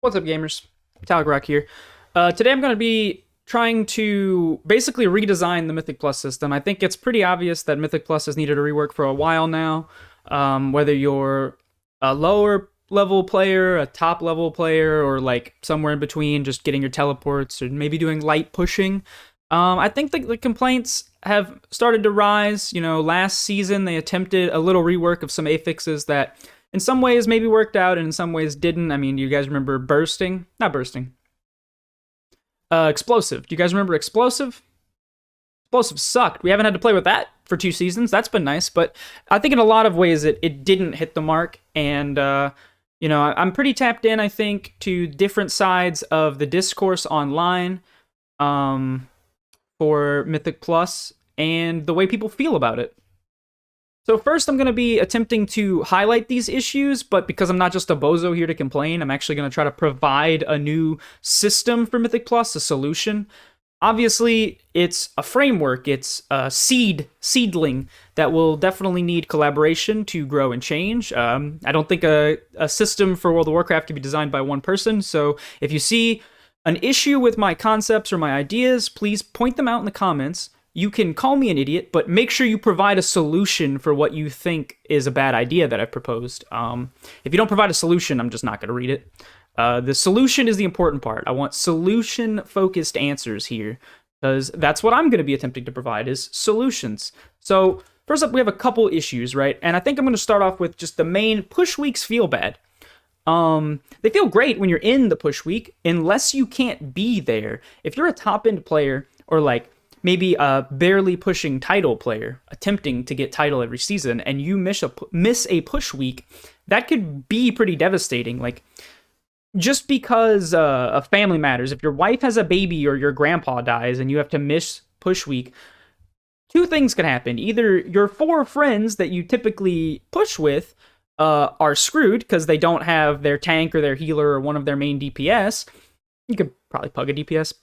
What's up, gamers? Talgrock here. Today I'm going to be trying to basically redesign the Mythic Plus system. I think it's pretty obvious that Mythic Plus has needed a rework for a while now. Whether you're a lower level player, a top level player, or like somewhere in between, just getting your teleports or maybe doing light pushing. I think the complaints have started to rise. You know, last season they attempted a little rework of some affixes that in some ways maybe worked out and in some ways didn't. I mean, do you guys remember bursting? Not bursting. Explosive. Do you guys remember explosive? Explosive sucked. We haven't had to play with that for 2 seasons. That's been nice, but I think in a lot of ways it didn't hit the mark. And, you know, I'm pretty tapped in, I think, to different sides of the discourse online for Mythic Plus and the way people feel about it. So first, I'm going to be attempting to highlight these issues, but because I'm not just a bozo here to complain, I'm actually going to try to provide a new system for Mythic Plus, a solution. Obviously, it's a framework, it's a seedling that will definitely need collaboration to grow and change. I don't think a system for World of Warcraft can be designed by one person, so if you see an issue with my concepts or my ideas, please point them out in the comments. You can call me an idiot, but make sure you provide a solution for what you think is a bad idea that I've proposed. If you don't provide a solution, I'm just not going to read it. The solution is the important part. I want solution-focused answers here, because that's what I'm going to be attempting to provide, is solutions. So, first up, we have a couple issues, right? And I think I'm going to start off with just the main push weeks feel bad. They feel great when you're in the push week, unless you can't be there. If you're a top-end player, or like, maybe a barely pushing title player attempting to get title every season, and you miss a push week, that could be pretty devastating. Like, just because of family matters, if your wife has a baby or your grandpa dies and you have to miss push week, 2 things can happen. Either your 4 friends that you typically push with are screwed because they don't have their tank or their healer or one of their main DPS. You could probably pug a DPS,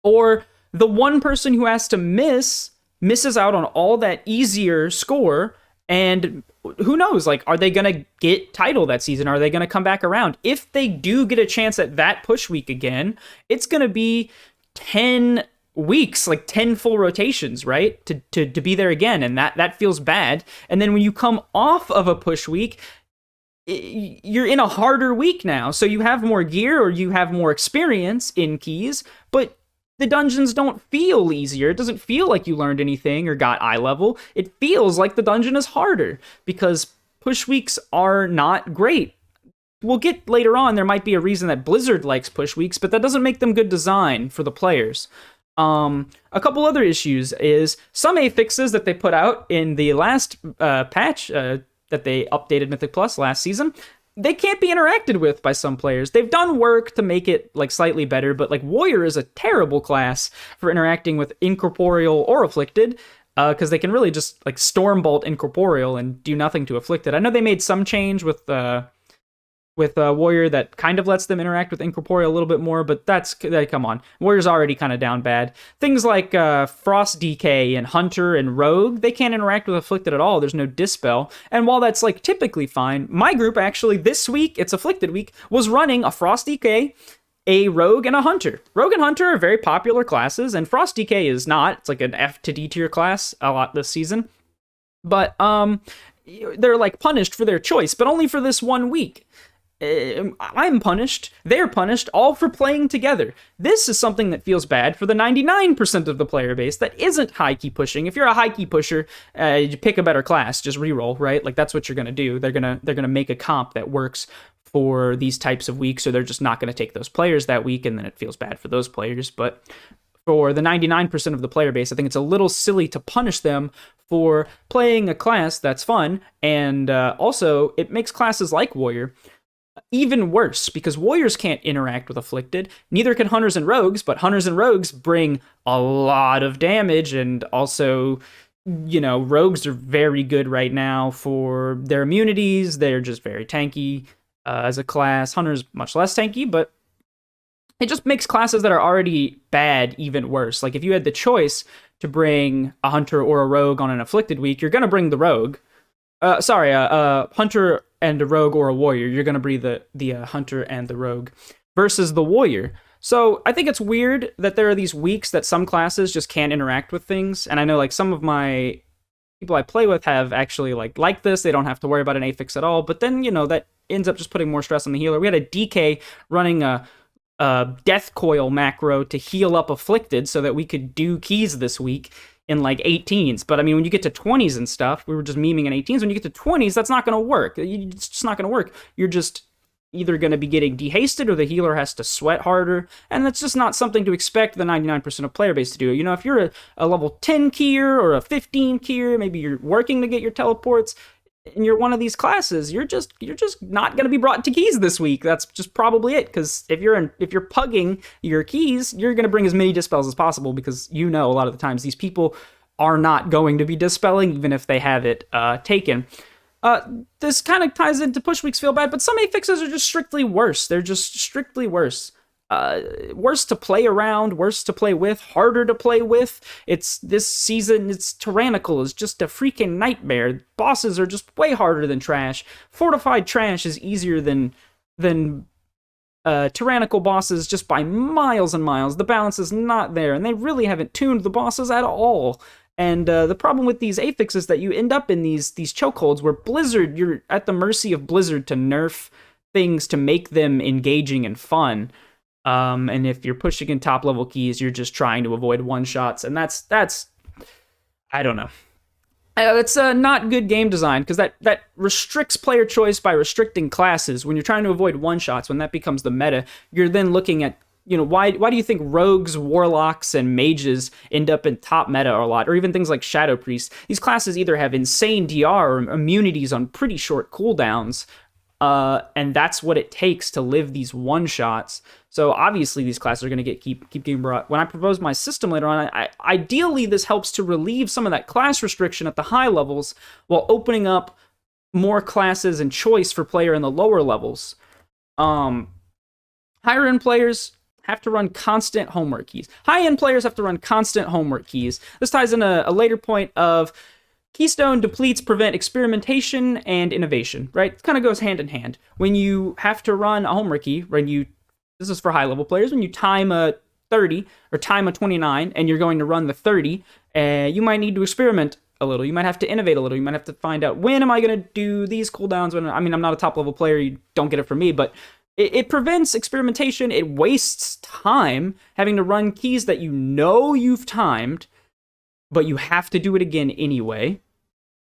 or the one person who has to misses out on all that easier score, and who knows, like, are they gonna get title that season? Are they gonna come back around? If they do get a chance at that push week again, it's gonna be 10 weeks, like 10 full rotations, right? To be there again, and that feels bad. And then when you come off of a push week, you're in a harder week now, so you have more gear or you have more experience in keys, but the dungeons don't feel easier. It doesn't feel like you learned anything or got eye level. It feels like the dungeon is harder because push weeks are not great. We'll get later on, there might be a reason that Blizzard likes push weeks, but that doesn't make them good design for the players. A couple other issues is some affixes that they put out in the last patch that they updated Mythic Plus last season, they can't be interacted with by some players. They've done work to make it like slightly better, but like Warrior is a terrible class for interacting with incorporeal or afflicted, because they can really just like Stormbolt incorporeal and do nothing to afflicted. I know they made some change with Warrior that kind of lets them interact with incorporeal a little bit more, but come on. Warrior's already kind of down bad. Things like Frost DK and Hunter and Rogue, they can't interact with Afflicted at all. There's no Dispel. And while that's like typically fine, my group actually this week, it's Afflicted week, was running a Frost DK, a Rogue, and a Hunter. Rogue and Hunter are very popular classes, and Frost DK is not. It's like an F to D tier class a lot this season. But they're like punished for their choice, but only for this 1 week. I'm punished, they're punished, all for playing together. This is something that feels bad for the 99% of the player base that isn't high key pushing. If you're a high key pusher, you pick a better class, just reroll, right? Like, that's what you're gonna do. They're gonna make a comp that works for these types of weeks, or they're just not gonna take those players that week, and then it feels bad for those players. But for the 99% of the player base, I think it's a little silly to punish them for playing a class that's fun, and also it makes classes like Warrior even worse, because Warriors can't interact with Afflicted. Neither can Hunters and Rogues, but Hunters and Rogues bring a lot of damage, and also, you know, Rogues are very good right now for their immunities. They're just very tanky as a class. Hunters much less tanky, but it just makes classes that are already bad even worse. Like, if you had the choice to bring a Hunter or a Rogue on an Afflicted week, you're going to bring the Rogue. Hunter and a rogue or a warrior. You're going to be the hunter and the rogue versus the warrior. So I think it's weird that there are these weeks that some classes just can't interact with things. And I know like some of my people I play with have actually like this. They don't have to worry about an affix at all. But then, that ends up just putting more stress on the healer. We had a DK running a death coil macro to heal up afflicted so that we could do keys this week in like 18s. But I mean, when you get to 20s and stuff, we were just memeing in 18s. When you get to 20s, that's not going to work. It's just not going to work. You're just either going to be getting dehasted or the healer has to sweat harder. And that's just not something to expect the 99% of player base to do. If you're a level 10 keyer or a 15 keyer, maybe you're working to get your teleports, and you're one of these classes, you're just not going to be brought to keys this week. That's just probably it, because if you're pugging your keys, you're going to bring as many dispels as possible, because a lot of the times these people are not going to be dispelling even if they have it taken. This kind of ties into push weeks feel bad, but some affixes are just strictly worse. They're just strictly worse. Worse to play around, worse to play with, harder to play with. This season, it's tyrannical is just a freaking nightmare. Bosses are just way harder than trash. Fortified trash is easier than tyrannical bosses just by miles and miles. The balance is not there, and they really haven't tuned the bosses at all. And the problem with these affixes is that you end up in these chokeholds where Blizzard, you're at the mercy of Blizzard to nerf things to make them engaging and fun. And if you're pushing in top level keys, you're just trying to avoid one shots, and that's I don't know. It's not good game design, because that restricts player choice by restricting classes. When you're trying to avoid one shots, when that becomes the meta, you're then looking at why do you think rogues, warlocks, and mages end up in top meta a lot, or even things like Shadow Priest? These classes either have insane DR or immunities on pretty short cooldowns. And that's what it takes to live these one shots. So obviously these classes are going to keep getting brought. When I propose my system later on, ideally this helps to relieve some of that class restriction at the high levels while opening up more classes and choice for player in the lower levels. Higher end players have to run constant homework keys. High end players have to run constant homework keys. This ties in a later point of keystone depletes prevent experimentation and innovation, right? It kind of goes hand in hand. When you have to run a homework key, this is for high level players, when you time a 30 or time a 29 and you're going to run the 30, you might need to experiment a little. You might have to innovate a little. You might have to find out, when am I going to do these cooldowns? I'm not a top level player. You don't get it from me, but it prevents experimentation. It wastes time having to run keys that you've timed, but you have to do it again anyway.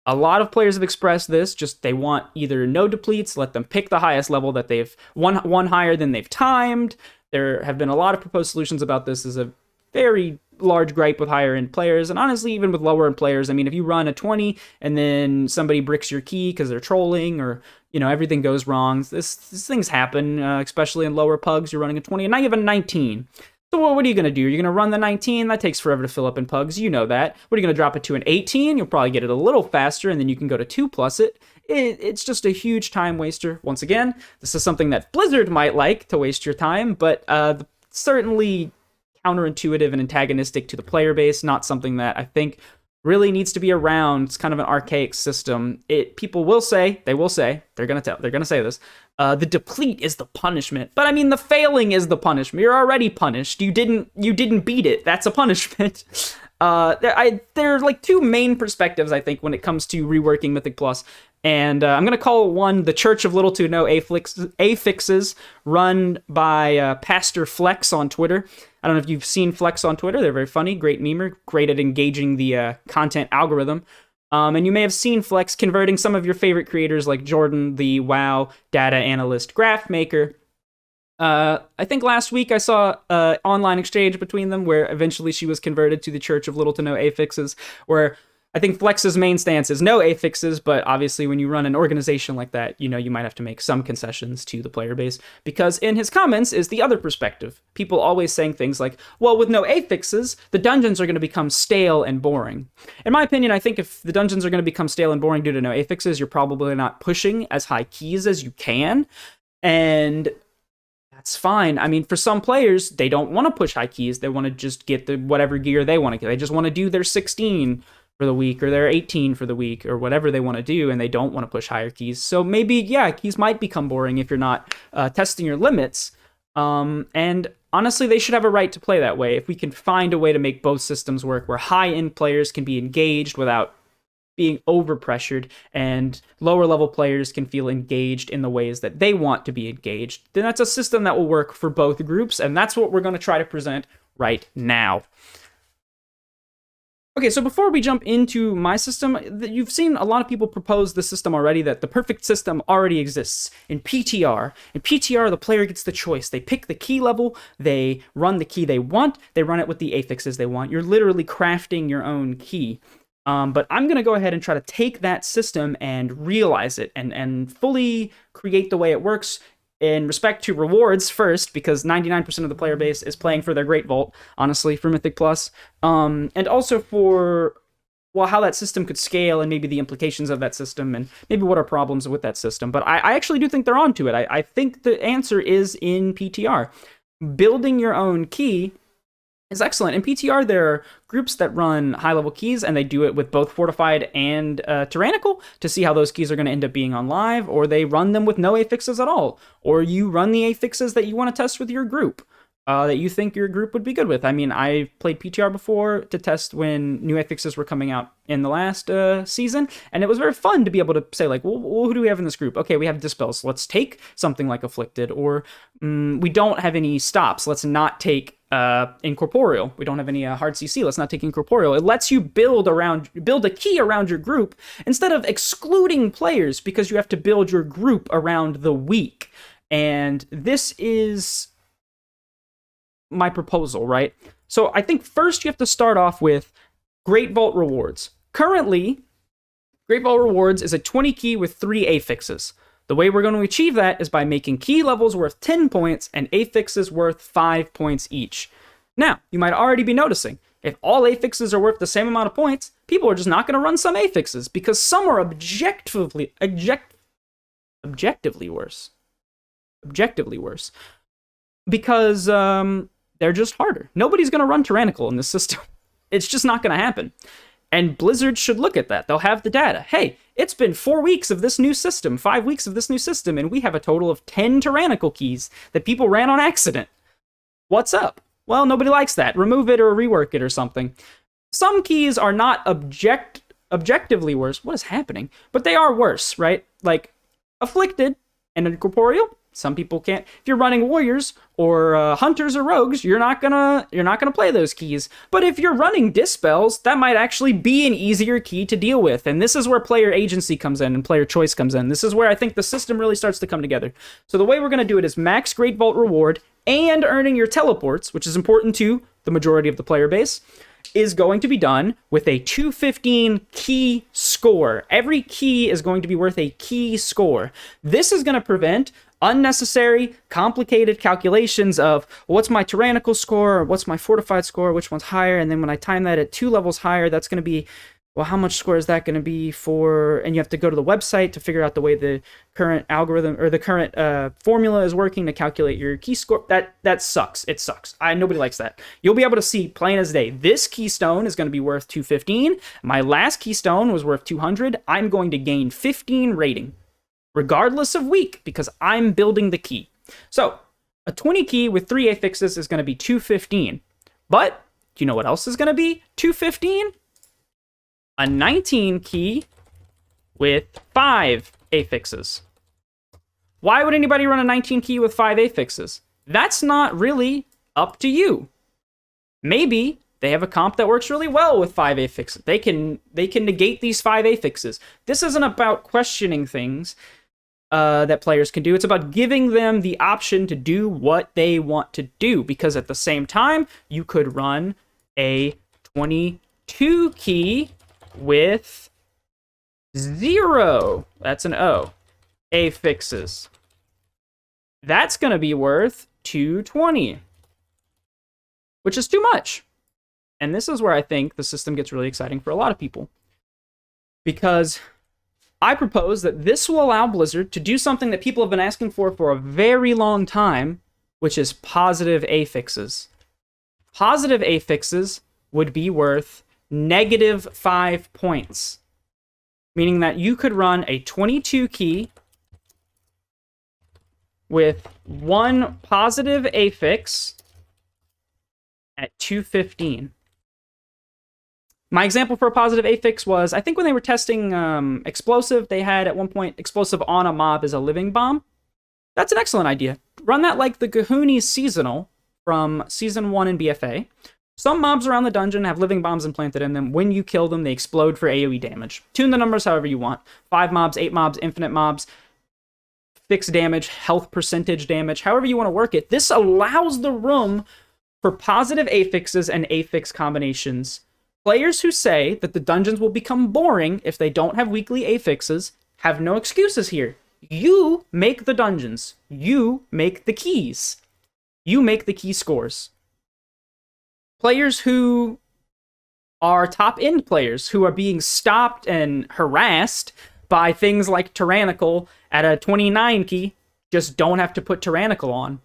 A lot of players have expressed this, just they want either no depletes, let them pick the highest level that they've one higher than they've timed. There have been a lot of proposed solutions about this. As a very large gripe with higher end players, and honestly even with lower end players. If you run a 20 and then somebody bricks your key because they're trolling, or everything goes wrong, these things happen, especially in lower pugs. You're running a 20 and now you have a 19. So what are you going to do? You're going to run the 19? That takes forever to fill up in pugs. You know that. What are you going to drop it to an 18? You'll probably get it a little faster, and then you can go to 2+ it. It's just a huge time waster. Once again, this is something that Blizzard might like to waste your time, but certainly counterintuitive and antagonistic to the player base. Not something that I think really needs to be around. It's kind of an archaic system. People will say, they're going to say this, the deplete is the punishment. But the failing is the punishment. You're already punished. You didn't beat it. That's a punishment. There are like two main perspectives, I think, when it comes to reworking Mythic Plus. And I'm going to call one the Church of Little to No Affixes, run by Pastor Flex on Twitter. I don't know if you've seen Flex on Twitter. They're very funny, great memer, great at engaging the content algorithm. And you may have seen Flex converting some of your favorite creators like Jordan, the WoW data analyst graph maker. I think last week I saw an online exchange between them where eventually she was converted to the Church of Little to No Affixes, where I think Flex's main stance is no affixes, but obviously when you run an organization like that, you might have to make some concessions to the player base, because in his comments is the other perspective. People always saying things like, well, with no affixes, the dungeons are going to become stale and boring. In my opinion, I think if the dungeons are going to become stale and boring due to no affixes, you're probably not pushing as high keys as you can, and that's fine. For some players, they don't want to push high keys. They want to just get the whatever gear they want to get. They just want to do their 16 for the week, or they're 18 for the week, or whatever they want to do, and they don't want to push higher keys. So maybe, yeah, keys might become boring if you're not testing your limits. And honestly, they should have a right to play that way. If we can find a way to make both systems work, where high-end players can be engaged without being overpressured, and lower level players can feel engaged in the ways that they want to be engaged, then that's a system that will work for both groups, and that's what we're going to try to present right now. Okay, so before we jump into my system, you've seen a lot of people propose the system already, that the perfect system already exists in PTR. In PTR, the player gets the choice. They pick the key level, they run the key they want, they run it with the affixes they want. You're literally crafting your own key. But I'm going to go ahead and try to take that system and realize it and fully create the way it works in respect to rewards first, because 99% of the player base is playing for their Great Vault, honestly, for Mythic Plus. And also for, well, how that system could scale and maybe the implications of that system and maybe what are problems with that system. But I actually do think they're onto it. I think the answer is in PTR. Building your own key is excellent. In PTR, there are groups that run high-level keys, and they do it with both Fortified and Tyrannical to see how those keys are going to end up being on live, or they run them with no affixes at all, or you run the affixes that you want to test with your group, that you think your group would be good with. I mean, I played PTR before to test when new affixes were coming out in the last season, and it was very fun to be able to say, like, well, who do we have in this group? Okay, we have Dispels, so let's take something like Afflicted, or we don't have any stops, let's not take Incorporeal. We don't have any hard CC. Let's not take Incorporeal. It lets you build a key around your group instead of excluding players because you have to build your group around the weak. And this is my proposal, right? So I think first you have to start off with Great Vault rewards. Currently, Great Vault rewards is a 20 key with 3 affixes. The way we're going to achieve that is by making key levels worth 10 points and affixes worth 5 points each. Now, you might already be noticing, if all affixes are worth the same amount of points, people are just not going to run some affixes because some are objectively worse. Objectively worse. Because they're just harder. Nobody's going to run Tyrannical in this system. It's just not going to happen. And Blizzard should look at that. They'll have the data. Hey, it's been 4 weeks of this new system, 5 weeks of this new system, and we have a total of 10 Tyrannical keys that people ran on accident. What's up? Well, nobody likes that. Remove it or rework it or something. Some keys are not objectively worse. What is happening? But they are worse, right? Like Afflicted and Incorporeal. Some people can't. If you're running warriors or hunters or rogues, you're not gonna play those keys. But if you're running dispels, that might actually be an easier key to deal with. And this is where player agency comes in and player choice comes in. This is where I think the system really starts to come together. So the way we're gonna do it is max Great Vault reward and earning your teleports, which is important to the majority of the player base, is going to be done with a 215 key score. Every key is going to be worth a key score. This is going to prevent unnecessary, complicated calculations of what's my Tyrannical score, or what's my Fortified score, which one's higher, and then when I time that at 2 levels higher, that's going to be, well, how much score is that going to be for, and you have to go to the website to figure out the way the current algorithm, or the current formula is working to calculate your key score. That sucks. It sucks. Nobody likes that. You'll be able to see plain as day, this keystone is going to be worth 215. My last keystone was worth 200. I'm going to gain 15 rating, regardless of week, because I'm building the key. So, a 20 key with 3 affixes is going to be 215. But, do you know what else is going to be 215? A 19 key with 5 affixes. Why would anybody run a 19 key with 5 affixes? That's not really up to you. Maybe they have a comp that works really well with 5 affixes. They can negate these 5 affixes. This isn't about questioning things that players can do. It's about giving them the option to do what they want to do, because at the same time, you could run a 22 key with 0, that's an O, affixes. That's going to be worth 220, which is too much. And this is where I think the system gets really exciting for a lot of people, because I propose that this will allow Blizzard to do something that people have been asking for a very long time, which is positive affixes. Positive affixes would be worth -5 points. Meaning that you could run a 22 key with 1 positive affix at 215. My example for a positive affix was, I think when they were testing explosive, they had at one point explosive on a mob as a living bomb. That's an excellent idea. Run that like the Kahuni's seasonal from Season 1 in BFA. Some mobs around the dungeon have living bombs implanted in them. When you kill them, they explode for AoE damage. Tune the numbers however you want. 5 mobs, 8 mobs, infinite mobs, fixed damage, health percentage damage, however you want to work it. This allows the room for positive affixes and affix combinations. Players who say that the dungeons will become boring if they don't have weekly affixes have no excuses here. You make the dungeons. You make the keys. You make the key scores. Players who are top-end players who are being stopped and harassed by things like Tyrannical at a 29 key just don't have to put Tyrannical on.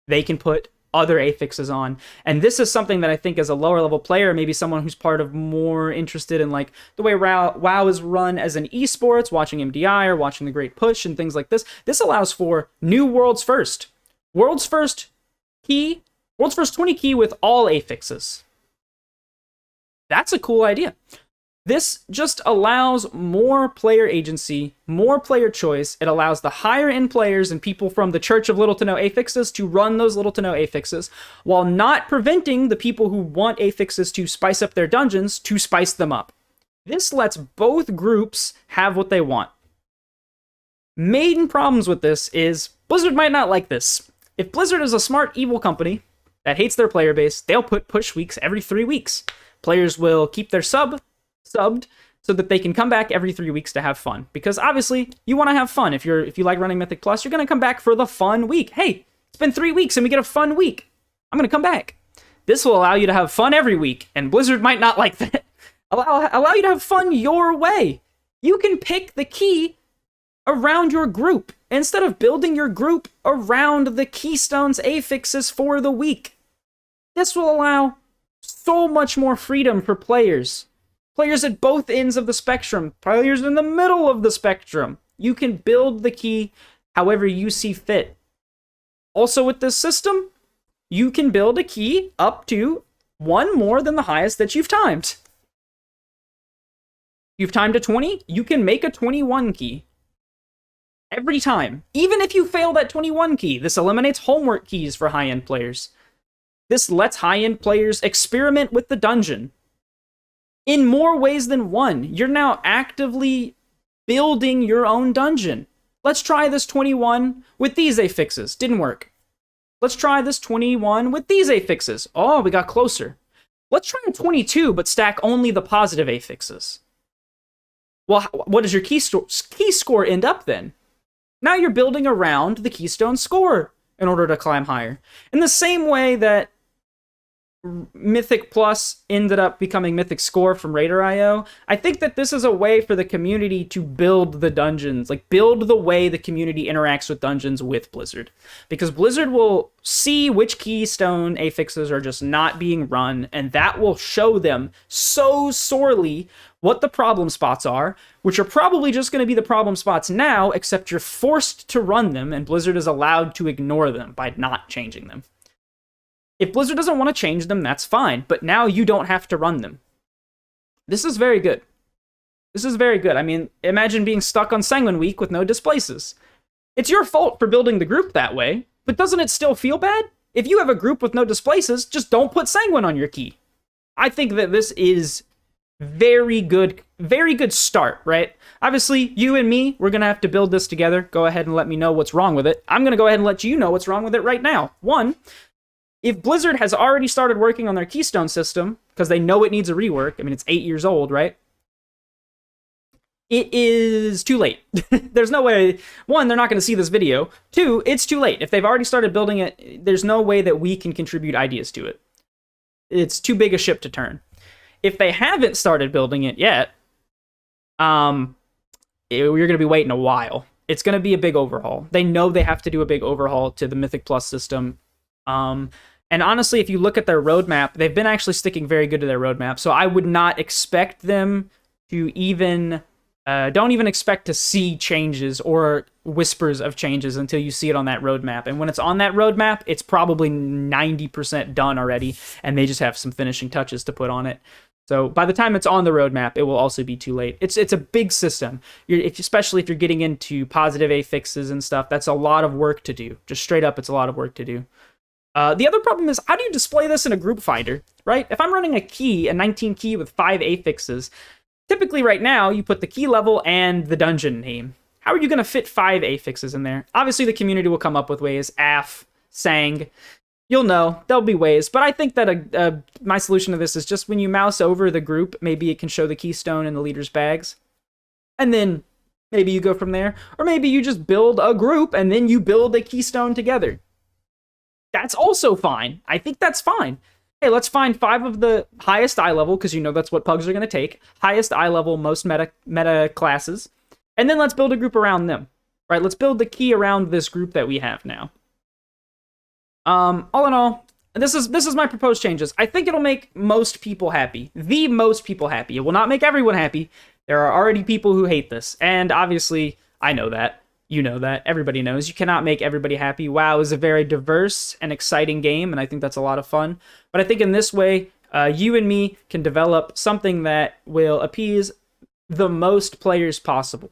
They can put other affixes on. And this is something that I think as a lower level player, maybe someone who's part of more interested in like the way WoW is run as an esports, watching MDI or watching the Great Push and things like this. This allows for new world's first. World's first key, world's first 20 key with all affixes. That's a cool idea. This just allows more player agency, more player choice. It allows the higher end players and people from the Church of Little to No Affixes to run those little to no affixes, while not preventing the people who want affixes to spice up their dungeons to spice them up. This lets both groups have what they want. Main problems with this is Blizzard might not like this. If Blizzard is a smart, evil company that hates their player base, they'll put push weeks every 3 weeks. Players will keep their subbed so that they can come back every 3 weeks to have fun. Because obviously, you want to have fun. If you like running Mythic Plus, you're going to come back for the fun week. Hey, it's been 3 weeks and we get a fun week. I'm going to come back. This will allow you to have fun every week, and Blizzard might not like that. Allow you to have fun your way. You can pick the key around your group instead of building your group around the keystones affixes for the week. This will allow so much more freedom for players. Players at both ends of the spectrum, players in the middle of the spectrum. You can build the key however you see fit. Also with this system, you can build a key up to 1 more than the highest that you've timed. You've timed a 20, you can make a 21 key. Every time. Even if you fail that 21 key, this eliminates homework keys for high-end players. This lets high-end players experiment with the dungeon in more ways than one. You're now actively building your own dungeon. Let's try this 21 with these affixes. Didn't work. Let's try this 21 with these affixes. Oh, we got closer. Let's try a 22, but stack only the positive affixes. Well, what does your key score end up then? Now you're building around the keystone score in order to climb higher. In the same way that Mythic Plus ended up becoming Mythic Score from Raider.io, I think that this is a way for the community to build the dungeons, like build the way the community interacts with dungeons with Blizzard. Because Blizzard will see which keystone affixes are just not being run, and that will show them so sorely what the problem spots are, which are probably just going to be the problem spots now, except you're forced to run them, and Blizzard is allowed to ignore them by not changing them. If Blizzard doesn't want to change them, that's fine, but now you don't have to run them. This is very good. This is very good. I mean, imagine being stuck on Sanguine Week with no displaces. It's your fault for building the group that way, but doesn't it still feel bad? If you have a group with no displaces, just don't put Sanguine on your key. I think that this is very good start, right? Obviously, you and me, we're going to have to build this together. Go ahead and let me know what's wrong with it. I'm going to go ahead and let you know what's wrong with it right now. One, if Blizzard has already started working on their keystone system, because they know it needs a rework, I mean, it's 8 years old, right? It is too late. There's no way. One, they're not going to see this video. Two, it's too late. If they've already started building it, there's no way that we can contribute ideas to it. It's too big a ship to turn. If they haven't started building it yet, we're going to be waiting a while. It's going to be a big overhaul. They know they have to do a big overhaul to the Mythic Plus system. And honestly, if you look at their roadmap, they've been actually sticking very good to their roadmap. So I would not expect them to even, don't even expect to see changes or whispers of changes until you see it on that roadmap. And when it's on that roadmap, it's probably 90% done already, and they just have some finishing touches to put on it. So by the time it's on the roadmap, it will also be too late. It's a big system, especially if you're getting into positive affixes and stuff. That's a lot of work to do. Just straight up, it's a lot of work to do. The other problem is, how do you display this in a group finder, right? If I'm running a 19 key with 5 affixes, typically right now, you put the key level and the dungeon name. How are you going to fit 5 affixes in there? Obviously, the community will come up with ways. Aff, sang, you'll know. There'll be ways. But I think that my solution to this is just when you mouse over the group, maybe it can show the keystone in the leader's bags. And then maybe you go from there. Or maybe you just build a group and then you build a keystone together. That's also fine. I think that's fine. Hey, let's find 5 of the highest eye level, because you know that's what pugs are going to take. Highest eye level, most meta classes. And then let's build a group around them. Right, let's build the key around this group that we have now. All in all, this is my proposed changes. I think it'll make most people happy. The most people happy. It will not make everyone happy. There are already people who hate this. And obviously, I know that. You know that. Everybody knows. You cannot make everybody happy. WoW is a very diverse and exciting game, and I think that's a lot of fun. But I think in this way, you and me can develop something that will appease the most players possible.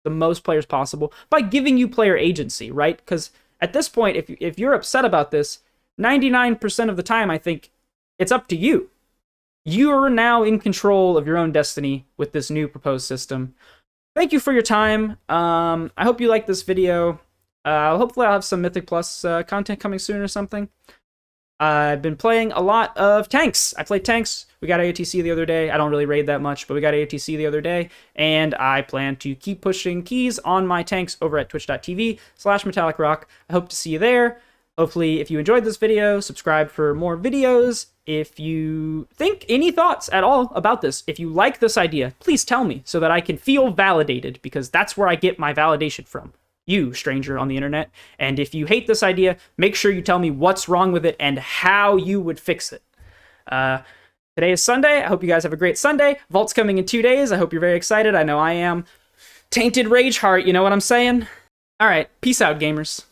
The most players possible by giving you player agency, right? Because at this point, if you're upset about this, 99% of the time, I think it's up to you. You are now in control of your own destiny with this new proposed system. Thank you for your time. I hope you liked this video. Hopefully I'll have some Mythic Plus content coming soon or something. I've been playing a lot of tanks. I played tanks. We got AOTC the other day. I don't really raid that much, but we got AOTC the other day. And I plan to keep pushing keys on my tanks over at twitch.tv/metallicrock. I hope to see you there. Hopefully, if you enjoyed this video, subscribe for more videos. If you think any thoughts at all about this, if you like this idea, please tell me so that I can feel validated, because that's where I get my validation from. You, stranger on the internet. And if you hate this idea, make sure you tell me what's wrong with it and how you would fix it. Today is Sunday. I hope you guys have a great Sunday. Vault's coming in 2 days. I hope you're very excited. I know I am. Tainted Rage Heart, you know what I'm saying? All right, peace out, gamers.